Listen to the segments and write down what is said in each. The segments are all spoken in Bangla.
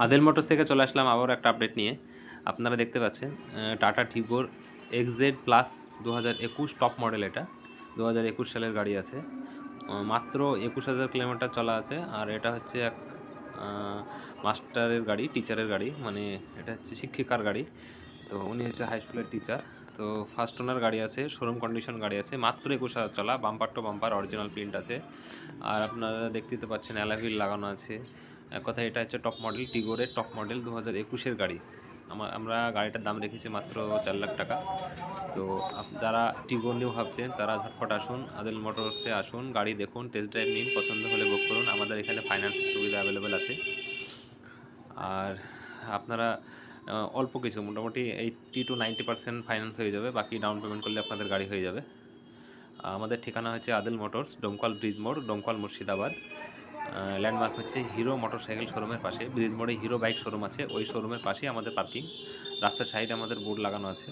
আদেল মোটরস থেকে চলে আসলাম আবারও একটা আপডেট নিয়ে। আপনারা দেখতে পাচ্ছেন tata Tigor XZ plus 2021 top model এটা। 2021 সালের গাড়ি আছে। মাত্র 21,000 কিলোমিটার চলা আছে। আর এটা হচ্ছে এক মাস্টারের গাড়ি, টিচারের গাড়ি। মানে এটা হচ্ছে শিক্ষিকার গাড়ি। তো উনি হচ্ছে হাই স্কুলের টিচার। তো ফার্স্ট ওনার গাড়ি আছে, শোরুম কন্ডিশন গাড়ি আছে, মাত্র 21,000 চলা, bumper to bumper original print আছে। আর আপনারা দেখতেই তো পাচ্ছেন অ্যালয় হুইল লাগানো আছে। এক কথায় এটা হচ্ছে টপ মডেল, টিগোরের টপ মডেল 2021-এর গাড়ি। আমরা গাড়িটার দাম রেখেছি মাত্র 4 লাখ টাকা। তো যারা টিগোর নিয়েও ভাবছেন তারা ঝটপট আসুন, আদেল মোটরসে আসুন, গাড়ি দেখুন, টেস্ট ড্রাইভ নিন, পছন্দ হলে বুক করুন। আমাদের এখানে ফাইন্যান্সের সুবিধা অ্যাভেলেবেল আছে। আর আপনারা অল্প কিছু মোটামুটি 80-90% ফাইন্যান্স হয়ে যাবে, বাকি ডাউন পেমেন্ট করলে আপনাদের গাড়ি হয়ে যাবে। আমাদের ঠিকানা হচ্ছে আদেল মোটরস, ডোমকল ব্রিজ মোড়, ডোমকল মুর্শিদাবাদ। ল্যান্ডমার্ক হচ্ছে হিরো মোটরসাইকেল শোরুমের পাশে, ব্রিজ মোড়ে হিরো বাইক শোরুম আছে, ওই শোরুমের পাশেই আমাদের পার্কিং। রাস্তার সাইডে আমাদের বোর্ড লাগানো আছে।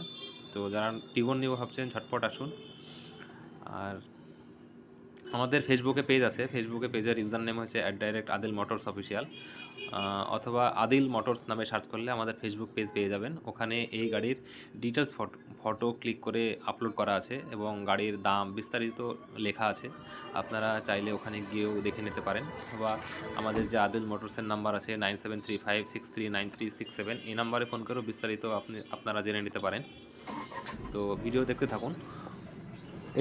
তো যারা টিগোর নিয়েও ভাবছেন ঝটপট আসুন। আর আমাদের ফেসবুকে পেজ আছে, ফেসবুকে পেজের ইউজার নেম হচ্ছে @আদিল মোটরস অফিসিয়াল, অথবা আদিল মোটরস নামে সার্চ করলে আমাদের ফেসবুক পেজ পেয়ে যাবেন। ওখানে এই গাড়ির ডিটেলস ফটো ক্লিক করে আপলোড করা আছে এবং গাড়ির দাম বিস্তারিত লেখা আছে। আপনারা চাইলে ওখানে গিয়েও দেখে নিতে পারেন, অথবা আমাদের যে আদিল মোটরসের নাম্বার আছে 9735639367, এই নাম্বারে ফোন করেও বিস্তারিত আপনারা জেনে নিতে পারেন। তো ভিডিও দেখতে থাকুন।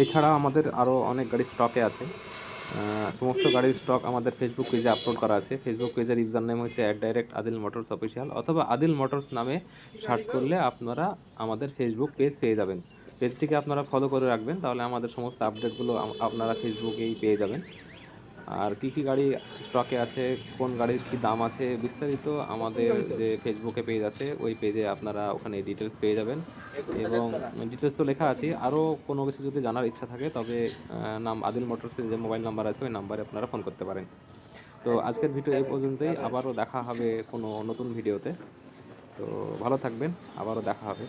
এছাড়া আমাদের আরও অনেক গাড়ি স্টকে আছে। সমস্ত গাড়ির স্টক আমাদের ফেসবুক পেজে আপলোড করা আছে। ফেসবুক পেজের ইউজার নেম হচ্ছে আদিল মোটরস অফিসিয়াল, অথবা আদিল মোটরস নামে সার্চ করলে আপনারা আমাদের ফেসবুক পেজ পেয়ে যাবেন। পেজটিকে আপনারা ফলো করে রাখবেন, তাহলে আমাদের সমস্ত আপডেটগুলো আপনারা ফেসবুকেই পেয়ে যাবেন। আর কী কী গাড়ি স্টকে আছে, কোন গাড়ির কী দাম আছে, বিস্তারিত আমাদের যে ফেসবুকে পেজ আছে ওই পেজে আপনারা ওখানে ডিটেলস পেয়ে যাবেন। এবং ডিটেলস তো লেখা আছে, আরও কোনো কিছু যদি জানার ইচ্ছা থাকে তবে আদিল মোটরসের যে মোবাইল নাম্বার আছে ওই নাম্বারে আপনারা ফোন করতে পারেন। তো আজকের ভিডিও এই পর্যন্তই, আবারও দেখা হবে কোনো নতুন ভিডিওতে। তো ভালো থাকবেন, আবারও দেখা হবে।